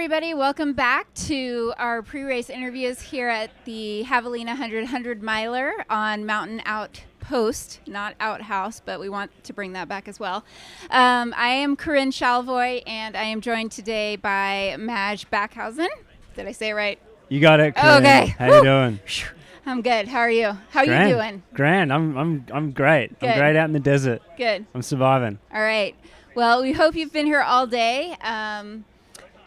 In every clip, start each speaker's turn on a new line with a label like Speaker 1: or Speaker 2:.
Speaker 1: everybody. Welcome back to our pre-race interviews here at the Javelina 100 miler on Mountain Outpost, not Outhouse, but we want to bring that back as well. I am Corinne Shalvoy, and I am joined today by Madge Backhausen. Did I say it right?
Speaker 2: You got it, Corinne.
Speaker 1: Okay.
Speaker 2: How you doing?
Speaker 1: I'm good. How are you? How are you doing?
Speaker 2: Grand. I'm great.
Speaker 1: Good.
Speaker 2: I'm great out in the desert.
Speaker 1: Good.
Speaker 2: I'm surviving.
Speaker 1: All right. Well, we hope you've been here all day.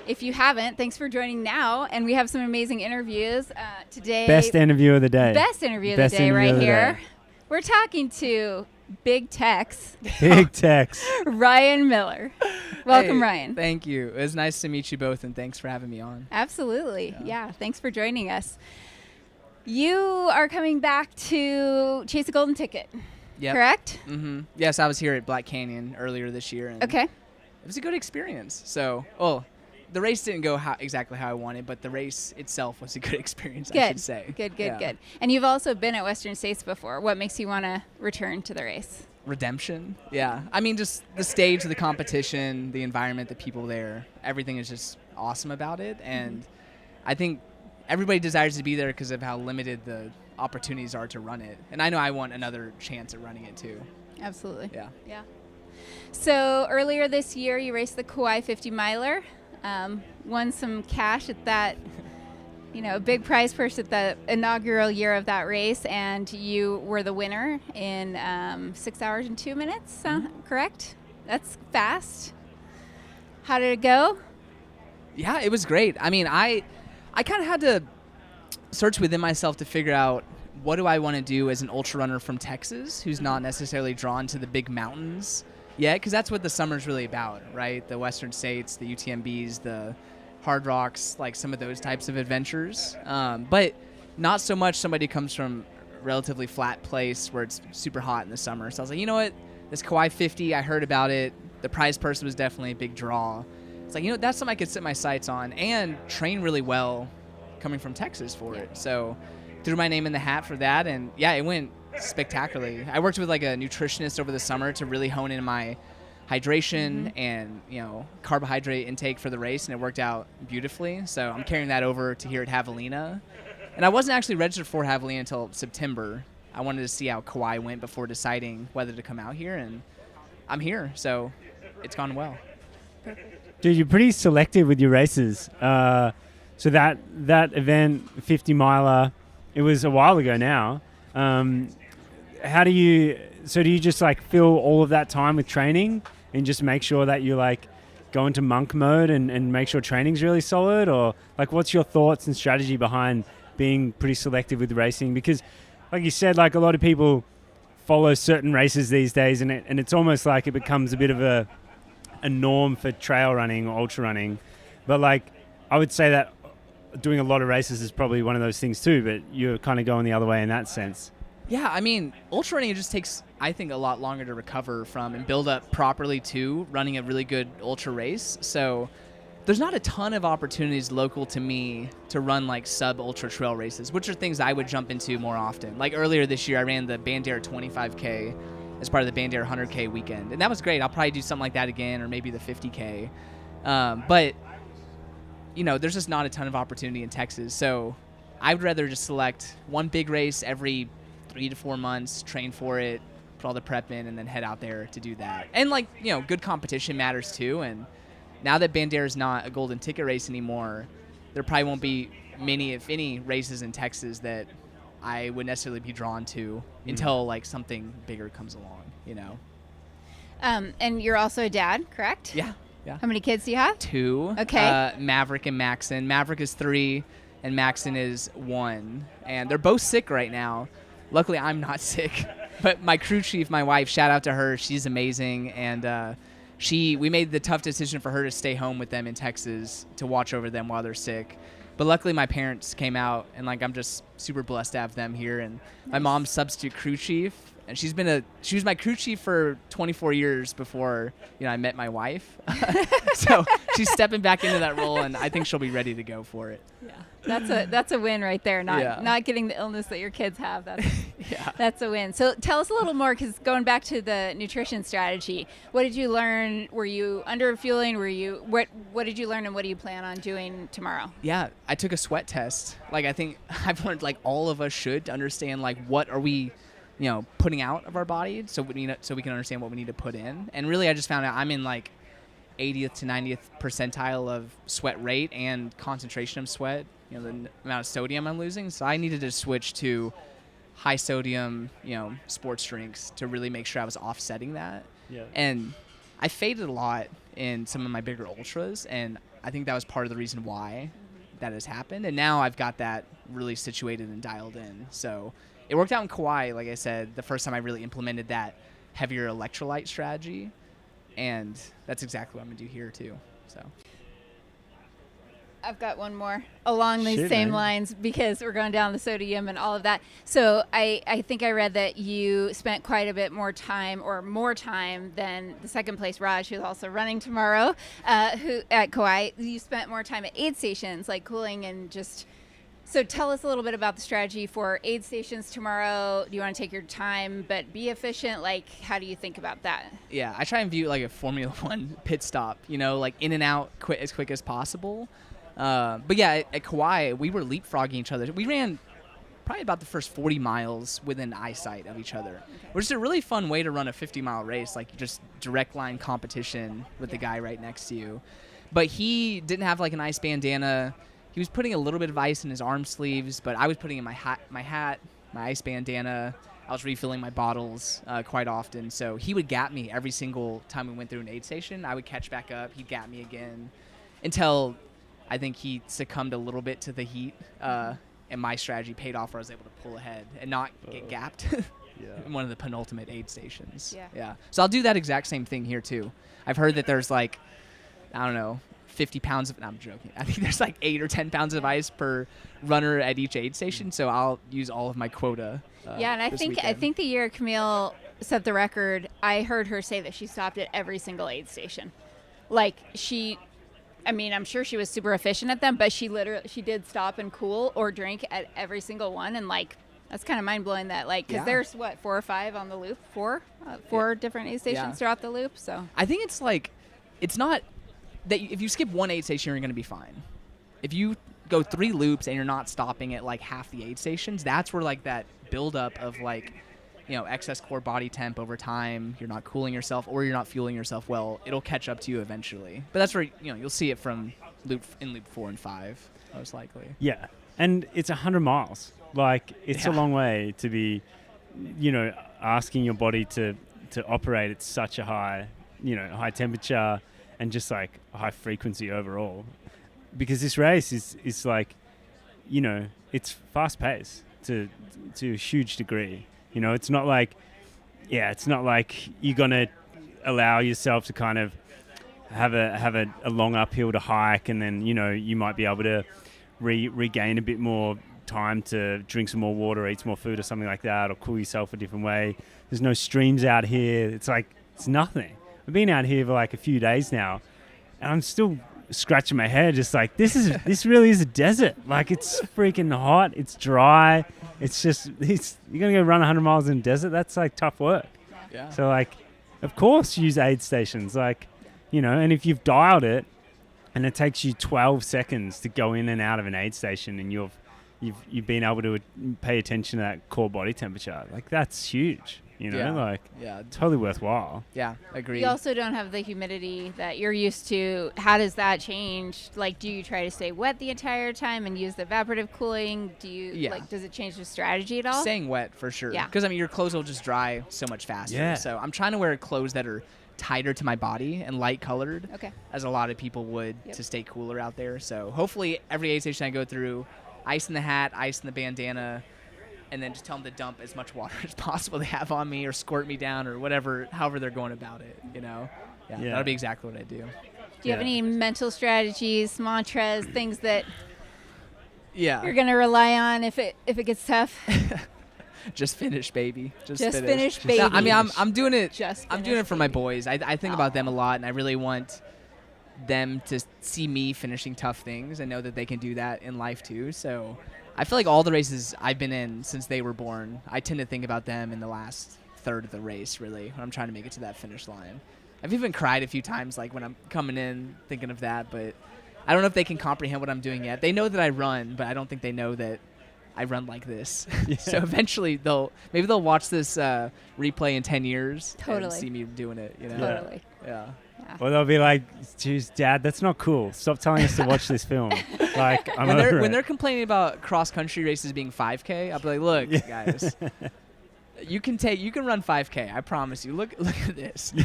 Speaker 1: If you haven't, thanks for joining now. And we have some amazing interviews today.
Speaker 2: Best interview of the day.
Speaker 1: Best interview of the day right here. We're talking to Big Tex.
Speaker 2: Big Tex.
Speaker 1: Ryan Miller. Welcome,
Speaker 3: Hey,
Speaker 1: Ryan.
Speaker 3: Thank you. It was nice to meet you both, and thanks for having me on.
Speaker 1: Absolutely. Yeah. Thanks for joining us. You are coming back to chase a golden ticket.
Speaker 3: Yep.
Speaker 1: Correct?
Speaker 3: Mm-hmm. Yes, I was here at Black Canyon earlier this year. And
Speaker 1: Okay.
Speaker 3: It was a good experience. So, the race didn't go exactly how I wanted, but the race itself was a good experience, I should say.
Speaker 1: Good. And you've also been at Western States before. What makes you want to return to the race?
Speaker 3: Redemption. Yeah. I mean, just the stage of the competition, the environment, the people there, everything is just awesome about it. And I think everybody desires to be there because of how limited the opportunities are to run it. And I know I want another chance at running it too.
Speaker 1: Absolutely.
Speaker 3: Yeah.
Speaker 1: So earlier this year, you raced the Kauai 50 miler, won some cash at that, a big prize purse at the inaugural year of that race, and you were the winner in 6 hours and 2 minutes, correct? That's fast. How did it go?
Speaker 3: Yeah, it was great. I mean, I kind of had to search within myself to figure out what do I want to do as an ultra runner from Texas who's not necessarily drawn to the big mountains yet, because that's what the summer's really about, right? The Western States, the UTMBs, the Hard Rocks, like some of those types of adventures. But not so much somebody comes from a relatively flat place where it's super hot in the summer. So I was like, you know what? This Kauai 50, I heard about it. The prize purse was definitely a big draw. It's like, that's something I could set my sights on and train really well coming from Texas for it. So threw my name in the hat for that, and yeah, it went spectacularly. I worked with like a nutritionist over the summer to really hone in my hydration and carbohydrate intake for the race, and it worked out beautifully. So I'm carrying that over to here at Javelina. And I wasn't actually registered for Javelina until September. I wanted to see how Kauai went before deciding whether to come out here, and I'm here, so it's gone well.
Speaker 2: Dude, you're pretty selective with your races. So that event, 50 miler, it was a while ago now. Do you just like fill all of that time with training and just make sure that you like go into monk mode and make sure training's really solid? Or like, what's your thoughts and strategy behind being pretty selective with racing? Because like you said, like a lot of people follow certain races these days, and it's almost like it becomes a bit of a norm for trail running or ultra running. But like, I would say that doing a lot of races is probably one of those things too, but you're kind of going the other way in that sense.
Speaker 3: Yeah, I mean, ultra running just takes, I think, a lot longer to recover from and build up properly to running a really good ultra race. So there's not a ton of opportunities local to me to run like sub-ultra trail races, which are things I would jump into more often. Like earlier this year, I ran the Bandera 25K as part of the Bandera 100K weekend, and that was great. I'll probably do something like that again, or maybe the 50K. But there's just not a ton of opportunity in Texas. So I would rather just select one big race every 3 to 4 months, train for it, put all the prep in, and then head out there to do that. And good competition matters too. And now that Bandera is not a golden ticket race anymore, there probably won't be many, if any, races in Texas that I would necessarily be drawn to until like something bigger comes along,
Speaker 1: And you're also a dad, correct?
Speaker 3: Yeah.
Speaker 1: How many kids do you have?
Speaker 3: 2.
Speaker 1: Okay.
Speaker 3: Maverick and Maxon. Maverick is 3 and Maxon is 1. And they're both sick right now. Luckily, I'm not sick. But my crew chief, my wife, shout out to her. She's amazing. And we made the tough decision for her to stay home with them in Texas to watch over them while they're sick. But luckily, my parents came out, and I'm just super blessed to have them here. And my mom's substitute crew chief, And she was my crew chief for 24 years before, I met my wife. So she's stepping back into that role, and I think she'll be ready to go for it.
Speaker 1: Yeah, that's a win right there. Not getting the illness that your kids have. That's a win. So tell us a little more, because going back to the nutrition strategy, what did you learn? Were you under fueling? What did you learn, and what do you plan on doing tomorrow?
Speaker 3: Yeah, I took a sweat test. Like, I think I've learned, like, all of us should, to understand, like, what are we putting out of our body, so we can understand what we need to put in. And really, I just found out I'm in like 80th to 90th percentile of sweat rate and concentration of sweat, the amount of sodium I'm losing. So I needed to switch to high sodium, sports drinks to really make sure I was offsetting that.
Speaker 2: Yeah.
Speaker 3: And I faded a lot in some of my bigger ultras, and I think that was part of the reason why that has happened. And now I've got that really situated and dialed in. So it worked out in Kauai, like I said, the first time I really implemented that heavier electrolyte strategy, and that's exactly what I'm going to do here too. So
Speaker 1: I've got one more along these same lines, because we're going down the sodium and all of that. So I think I read that you spent quite a bit more time than the second place Raj, who's also running tomorrow, who at Kauai. You spent more time at aid stations, like cooling and just... So tell us a little bit about the strategy for aid stations tomorrow. Do you want to take your time but be efficient? Like, how do you think about that?
Speaker 3: Yeah, I try and view it like a Formula One pit stop, like in and out as quick as possible. But yeah, at Kauai, we were leapfrogging each other. We ran probably about the first 40 miles within eyesight of each other, which is a really fun way to run a 50-mile race, like just direct line competition with the guy right next to you. But he didn't have like an ice bandana. He was putting a little bit of ice in his arm sleeves, but I was putting in my hat, my ice bandana. I was refilling my bottles quite often. So he would gap me every single time we went through an aid station. I would catch back up. He'd gap me again until I think he succumbed a little bit to the heat. And my strategy paid off, where I was able to pull ahead and not get gapped in one of the penultimate aid stations. Yeah. So I'll do that exact same thing here too. I've heard that there's like, I don't know, 50 pounds of, no, I'm joking. I think there's like 8 or 10 pounds of ice per runner at each aid station. So I'll use all of my quota.
Speaker 1: And I think the year Camille set the record, I heard her say that she stopped at every single aid station. Like I'm sure she was super efficient at them, but she did stop and cool or drink at every single one. And like, that's kind of mind blowing that, like, because there's 4 or 5 on the loop, four different aid stations throughout the loop. So
Speaker 3: I think it's like, it's not that if you skip one aid station, you're going to be fine. If you go 3 loops and you're not stopping at like half the aid stations, that's where like that buildup of like, excess core body temp over time, you're not cooling yourself or you're not fueling yourself well, it'll catch up to you eventually. But that's where, you'll see it from loop 4 and 5, most likely.
Speaker 2: Yeah. And it's 100 miles. Like, it's a long way to be, asking your body to operate at such a high, high temperature and just like a high frequency overall. Because this race is like, it's fast paced to a huge degree. It's not like you're going to allow yourself to kind of have a long uphill to hike, and then, you might be able to regain a bit more time to drink some more water, eat some more food or something like that, or cool yourself a different way. There's no streams out here. It's like, it's nothing. I've been out here for like a few days now, and I'm still scratching my head, just like, this really is a desert. Like, it's freaking hot, it's dry, you're gonna go run 100 miles in a desert. That's like tough work.
Speaker 3: Yeah.
Speaker 2: So like, of course, use aid stations, like, and if you've dialed it and it takes you 12 seconds to go in and out of an aid station, and you've been able to pay attention to that core body temperature, like, that's huge. Totally worthwhile.
Speaker 3: Yeah, agreed.
Speaker 1: You also don't have the humidity that you're used to. How does that change? Like, do you try to stay wet the entire time and use the evaporative cooling? Does it change the strategy at all?
Speaker 3: Staying wet for sure.
Speaker 1: Yeah.
Speaker 3: Because, your clothes will just dry so much faster.
Speaker 2: Yeah.
Speaker 3: So I'm trying to wear clothes that are tighter to my body and light colored, as a lot of people would, to stay cooler out there. So hopefully every aid station I go through, ice in the hat, ice in the bandana, and then just tell them to dump as much water as possible they have on me, or squirt me down, or however they're going about it, Yeah, that'll be exactly what I do.
Speaker 1: Do you have any mental strategies, mantras, things that you're going to rely on if it gets tough?
Speaker 3: Just finished, baby. Just
Speaker 1: finished, baby.
Speaker 3: No, I mean, I'm doing it. I'm doing it for my
Speaker 1: baby.
Speaker 3: boys. I think about them a lot, and I really want them to see me finishing tough things and know that they can do that in life too. So I feel like all the races I've been in since they were born, I tend to think about them in the last third of the race, really, when I'm trying to make it to that finish line. I've even cried a few times, like when I'm coming in thinking of that, but I don't know if they can comprehend what I'm doing yet. They know that I run, but I don't think they know that I run like this.
Speaker 2: Yeah.
Speaker 3: So eventually they'll watch this replay in 10 years and see me doing it. You know?
Speaker 1: Totally.
Speaker 3: Yeah.
Speaker 2: Or they'll be like, "Geez, Dad, that's not cool. Stop telling us to watch this film." Like,
Speaker 3: when they're complaining about cross country races being 5K, I'll be like, "Look, guys, you can run 5K. I promise you. Look at this."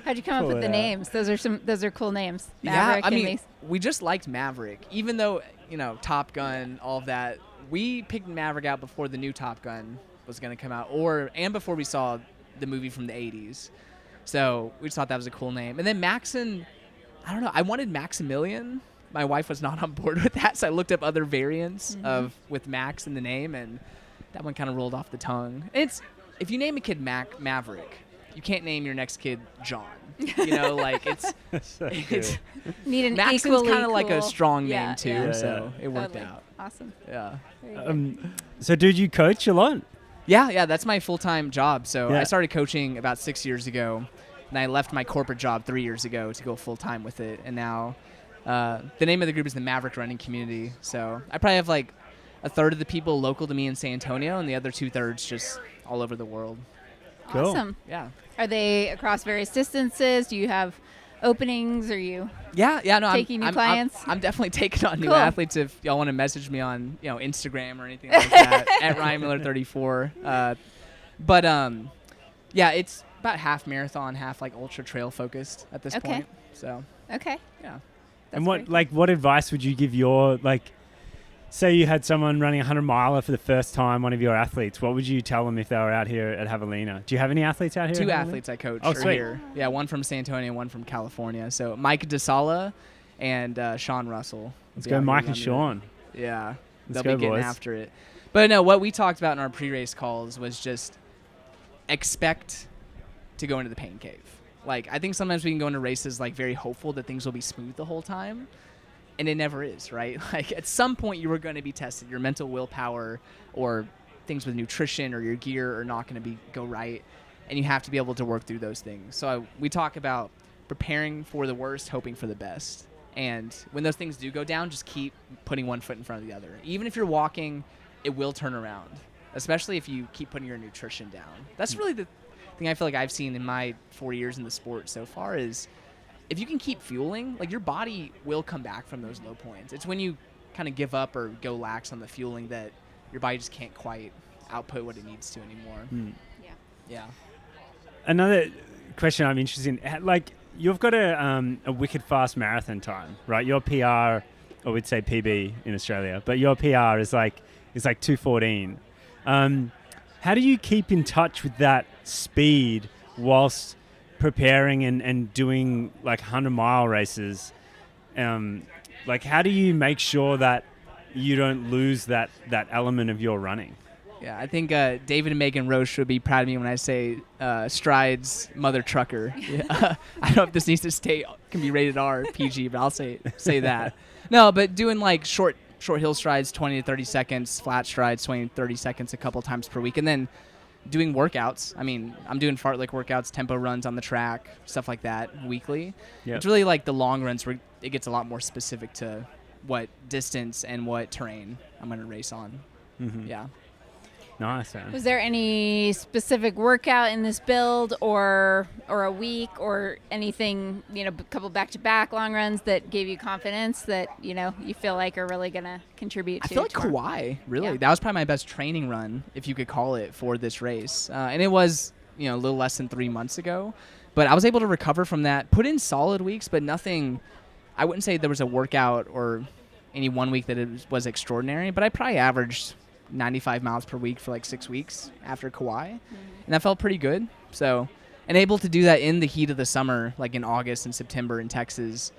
Speaker 1: How'd you come up with the names? Those are cool names.
Speaker 3: Maverick,
Speaker 1: Maverick,
Speaker 3: I mean, we just liked Maverick, even though Top Gun, all of that. We picked Maverick out before the new Top Gun was going to come out, and before we saw the movie from the 80s. So we just thought that was a cool name. And then Maxon, I don't know. I wanted Maximilian. My wife was not on board with that, so I looked up other variants with Max in the name, and that one kind of rolled off the tongue. If you name a kid Maverick, you can't name your next kid John. Like it's
Speaker 1: need an
Speaker 3: Maxon's
Speaker 1: kind
Speaker 3: of like a strong name too,
Speaker 1: yeah.
Speaker 3: so it worked
Speaker 1: Totally.
Speaker 3: out.
Speaker 1: Awesome.
Speaker 3: Yeah.
Speaker 2: So, dude, you coach a lot?
Speaker 3: Yeah, that's my full-time job. So
Speaker 2: Yeah.
Speaker 3: I started coaching about 6 years ago, and I left my corporate job 3 years ago to go full-time with it. And now the name of the group is the Maverick Running Community. So I probably have like a third of the people local to me in San Antonio, and the other 2/3 just all over the world.
Speaker 2: Cool.
Speaker 1: Awesome.
Speaker 3: Yeah.
Speaker 1: Are they across various distances? Do you have openings? Are you
Speaker 3: No,
Speaker 1: taking new clients?
Speaker 3: I'm definitely taking on new
Speaker 1: Cool.
Speaker 3: athletes. If y'all want to message me on Instagram or anything like that at Ryan Miller 34. Yeah, it's about half marathon, half like ultra trail focused at this
Speaker 1: Okay.
Speaker 3: point. So
Speaker 1: Okay.
Speaker 3: yeah.
Speaker 2: And
Speaker 1: That's
Speaker 2: what advice would you give your, say you had someone running a 100-miler for the first time, one of your athletes, what would you tell them if they were out here at Javelina? Do you have any athletes out here?
Speaker 3: 2
Speaker 2: at Javelina?
Speaker 3: athletes I coach
Speaker 2: Oh,
Speaker 3: are
Speaker 2: sweet.
Speaker 3: here. Yeah, one from San Antonio, one from California. So Mike DeSala and Sean Russell.
Speaker 2: Let's
Speaker 3: will be
Speaker 2: go,
Speaker 3: out here
Speaker 2: Mike and
Speaker 3: running it.
Speaker 2: Sean.
Speaker 3: Yeah,
Speaker 2: Let's
Speaker 3: they'll
Speaker 2: go,
Speaker 3: be getting
Speaker 2: boys.
Speaker 3: after it. But no, what we talked about in our pre-race calls was just expect to go into the pain cave. I think sometimes we can go into races very hopeful that things will be smooth the whole time, and it never is, right? At some point you are going to be tested. Your mental willpower or things with nutrition or your gear are not going to go right, and you have to be able to work through those things. So we talk about preparing for the worst, hoping for the best. And when those things do go down, just keep putting one foot in front of the other. Even if you're walking, it will turn around, especially if you keep putting your nutrition down. That's really the thing I feel like I've seen in my 4 years in the sport so far is if you can keep fueling, your body will come back from those low points. It's when you kind of give up or go lax on the fueling that your body just can't quite output what it needs to anymore. Yeah.
Speaker 2: Another question I'm interested in, you've got a wicked fast marathon time, right? Your PR, or we'd say PB in Australia, but your PR is like 2:14. How do you keep in touch with that speed whilst preparing and doing 100-mile races? How do you make sure that you don't lose that element of your running?
Speaker 3: Yeah, I think David and Megan Roche would be proud of me when I say Stride's mother trucker. Yeah. I don't know if this needs to can be rated R, PG, but I'll say that. No, but doing short hill strides, 20 to 30 seconds, flat strides, 20 to 30 seconds a couple times per week, and then doing workouts. I mean, I'm doing fartlek workouts, tempo runs on the track, stuff like that weekly.
Speaker 2: Yep.
Speaker 3: It's really the long runs where it gets a lot more specific to what distance and what terrain I'm going to race on.
Speaker 2: Mm-hmm.
Speaker 3: Yeah.
Speaker 2: Nice.
Speaker 1: Was there any specific workout in this build or a week or anything, a couple back-to-back long runs that gave you confidence that, you feel like are really going to contribute to
Speaker 3: I feel like
Speaker 1: tomorrow?
Speaker 3: Kauai, really.
Speaker 1: Yeah.
Speaker 3: That was probably my best training run, if you could call it, for this race. And it was, a little less than 3 months ago. But I was able to recover from that, put in solid weeks, but nothing, I wouldn't say there was a workout or any 1 week that it was extraordinary, but I probably averaged 95 miles per week for 6 weeks after Kauai. And that felt pretty good. So, and able to do that in the heat of the summer, in August and September in Texas,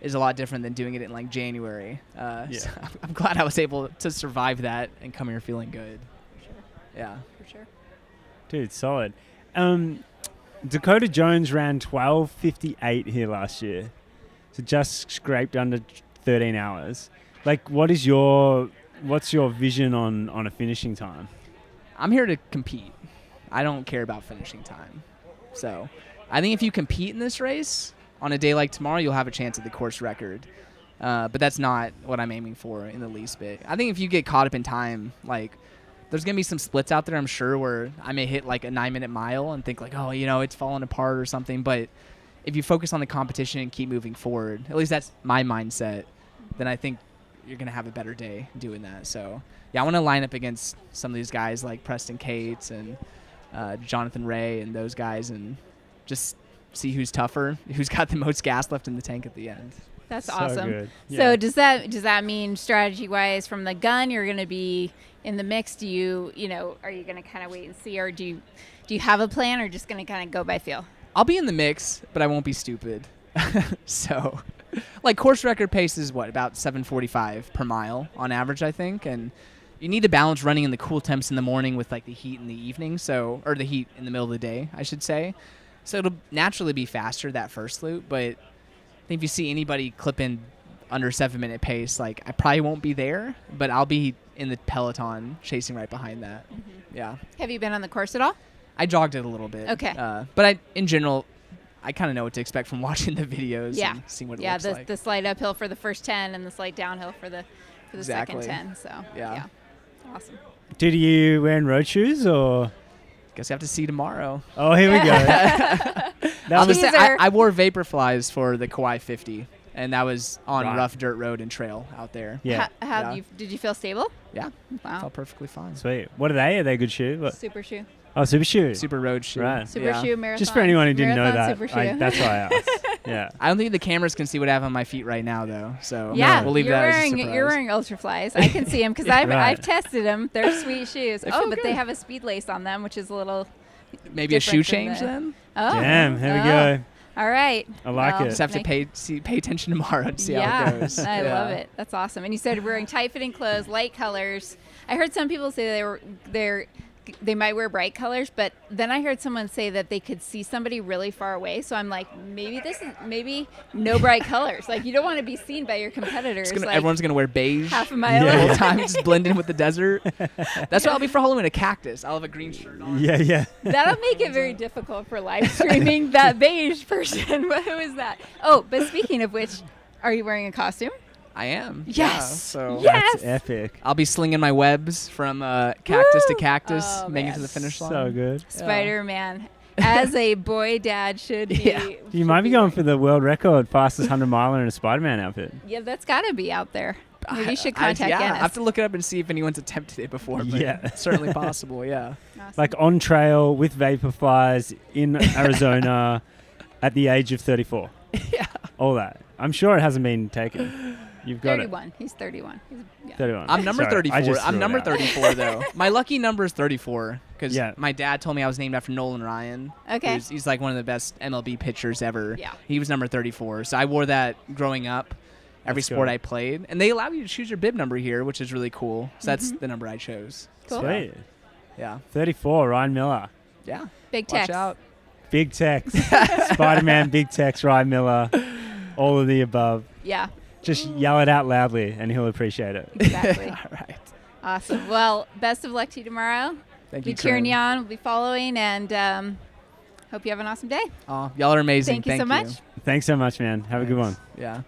Speaker 3: is a lot different than doing it in January. So I'm glad I was able to survive that and come here feeling good. Yeah.
Speaker 1: For sure.
Speaker 2: Dude, solid. Dakota Jones ran 12:58 here last year, so just scraped under 13 hours. Like, what's your vision on a finishing time?
Speaker 3: I'm here to compete. I don't care about finishing time. So I think if you compete in this race on a day like tomorrow, you'll have a chance at the course record. But that's not what I'm aiming for in the least bit. I think if you get caught up in time, like, there's going to be some splits out there, I'm sure, where I may hit like a 9-minute mile and think like, oh, it's falling apart or something. But if you focus on the competition and keep moving forward, at least that's my mindset, then I think you're going to have a better day doing that. So, yeah, I want to line up against some of these guys like Preston Cates and Jonathan Ray and those guys and just see who's tougher, who's got the most gas left in the tank at the end.
Speaker 1: That's
Speaker 2: So
Speaker 1: awesme.
Speaker 2: good.
Speaker 1: So
Speaker 2: Yeah.
Speaker 1: does that mean strategy-wise from the gun you're going to be in the mix? Do you are you going to kind of wait and see, or do you have a plan, or just going to kind of go by feel?
Speaker 3: I'll be in the mix, but I won't be stupid. So, like, course record pace is about 7:45 per mile on average, I think, and you need to balance running in the cool temps in the morning with like the heat in the evening, or the heat in the middle of the day, I should say. So it'll naturally be faster that first loop, but I think if you see anybody clip in under 7-minute pace, like, I probably won't be there, but I'll be in the peloton chasing right behind that. Yeah.
Speaker 1: Have you been on the course at all?
Speaker 3: I jogged it a little bit.
Speaker 1: Okay.
Speaker 3: But in general, I kind of know what to expect from watching the videos and seeing what it looks like.
Speaker 1: The slight uphill for the first 10 and the slight downhill for the
Speaker 3: Exactly.
Speaker 1: second 10. So
Speaker 3: Yeah.
Speaker 1: Awesome.
Speaker 2: Dude, are you wearing road shoes or?
Speaker 3: Guess we have to see tomorrow.
Speaker 2: Oh, here we go.
Speaker 3: I'll just say,
Speaker 1: Teaser.
Speaker 3: I wore Vaporflies for the Kauai 50, and that was on
Speaker 2: Right.
Speaker 3: rough dirt road and trail out there.
Speaker 2: Yeah.
Speaker 1: How did you feel stable?
Speaker 3: Yeah.
Speaker 1: Wow.
Speaker 3: Felt perfectly fine.
Speaker 2: Sweet. What are they? Are they good shoe? What?
Speaker 1: Super shoe.
Speaker 2: Oh, super shoe.
Speaker 3: Super road shoe.
Speaker 2: Right.
Speaker 1: Super
Speaker 3: Yeah.
Speaker 1: shoe marathon.
Speaker 2: Just for anyone who didn't know
Speaker 1: Marathon
Speaker 2: that,
Speaker 1: super shoe.
Speaker 2: that's why I asked. Yeah.
Speaker 3: I don't think the cameras can see what I have on my feet right now, though. So
Speaker 1: Yeah,
Speaker 3: we'll leave
Speaker 1: you're
Speaker 3: that
Speaker 1: wearing
Speaker 3: as a surprise.
Speaker 1: you're wearing Ultraflies. I can see them because I've
Speaker 2: Right.
Speaker 1: tested them. They're sweet shoes.
Speaker 3: They
Speaker 1: Oh,
Speaker 3: feel
Speaker 1: but
Speaker 3: good.
Speaker 1: they have a speed lace on them, which is a little.
Speaker 3: Maybe a shoe
Speaker 1: different
Speaker 3: change
Speaker 1: than
Speaker 3: then?
Speaker 1: Oh.
Speaker 2: Damn, here we
Speaker 1: Oh.
Speaker 2: go.
Speaker 1: All right.
Speaker 2: I like
Speaker 1: Well,
Speaker 2: it.
Speaker 3: Just have to
Speaker 1: Nice.
Speaker 3: pay attention tomorrow to see
Speaker 1: yeah,
Speaker 3: how it goes.
Speaker 1: I
Speaker 3: Yeah.
Speaker 1: love it. That's awesome. And you said wearing tight-fitting clothes, light colors. I heard some people say they might wear bright colors, but then I heard someone say that they could see somebody really far away. So I'm like, maybe no bright colors. Like, you don't want to be seen by your competitors. Like,
Speaker 3: Everyone's going to wear beige
Speaker 1: half a mile
Speaker 3: the
Speaker 2: Yeah.
Speaker 3: whole time, just blend in with the desert. That's what I'll be for Halloween, a cactus. I'll have a green shirt on.
Speaker 2: Yeah.
Speaker 1: That'll make it very difficult for live streaming that beige person. Who is that? Oh, but speaking of which, are you wearing a costume?
Speaker 3: I am.
Speaker 1: Yes.
Speaker 3: Yeah, so
Speaker 1: Yes.
Speaker 2: That's epic.
Speaker 3: I'll be slinging my webs from cactus to
Speaker 1: Woo!
Speaker 3: cactus,
Speaker 1: Oh,
Speaker 3: making it
Speaker 1: man.
Speaker 3: to the finish line.
Speaker 2: So good.
Speaker 1: Spider-Man, as a boy dad should be.
Speaker 3: Yeah.
Speaker 2: You
Speaker 1: should
Speaker 2: might be going
Speaker 1: wearing.
Speaker 2: for the world record fastest 100 miler in a Spider-Man outfit.
Speaker 1: Yeah, that's got to be out there. Maybe you should contact
Speaker 3: I
Speaker 1: Guinness.
Speaker 3: have to look it up and see if anyone's attempted it before. But
Speaker 2: Yeah.
Speaker 3: it's certainly possible. Yeah.
Speaker 1: Awesome.
Speaker 2: Like on trail with Vaporflies in Arizona at the age of 34.
Speaker 3: Yeah.
Speaker 2: All that. I'm sure it hasn't been taken. You've got
Speaker 1: 31. He's 31.
Speaker 2: it. 31.
Speaker 3: I'm number
Speaker 2: Sorry, I
Speaker 3: 34.
Speaker 2: just
Speaker 3: I'm
Speaker 2: threw it
Speaker 3: number
Speaker 2: out.
Speaker 3: 34 though. My lucky number is 34 because
Speaker 2: Yeah.
Speaker 3: my dad told me I was named after Nolan Ryan.
Speaker 1: Okay.
Speaker 3: He's like one of the best MLB pitchers ever.
Speaker 1: Yeah.
Speaker 3: He was number 34. So I wore that growing up. Every
Speaker 2: That's
Speaker 3: sport
Speaker 2: cool.
Speaker 3: I played, and they allow you to choose your bib number here, which is really cool. So that's the number I chose.
Speaker 1: Cool.
Speaker 3: So,
Speaker 2: Sweet.
Speaker 3: yeah.
Speaker 2: 34, Ryan Miller.
Speaker 3: Yeah.
Speaker 1: Big
Speaker 3: Watch
Speaker 1: text.
Speaker 3: out.
Speaker 2: Big Tex. Spider-Man, Big Tex, Ryan Miller. All of the above.
Speaker 1: Yeah,
Speaker 2: Just yell it out loudly and he'll appreciate it.
Speaker 1: exactly.
Speaker 3: All right.
Speaker 1: Awesome. Well, best of luck to you tomorrow.
Speaker 3: Thank
Speaker 1: Be
Speaker 3: you,
Speaker 1: cheering you
Speaker 3: Corinne.
Speaker 1: on. We'll be following, and hope you have an awesome day.
Speaker 3: Aw, y'all are amazing.
Speaker 1: Thank you so much.
Speaker 2: Thanks so much, man. Have a good one.
Speaker 3: Yeah.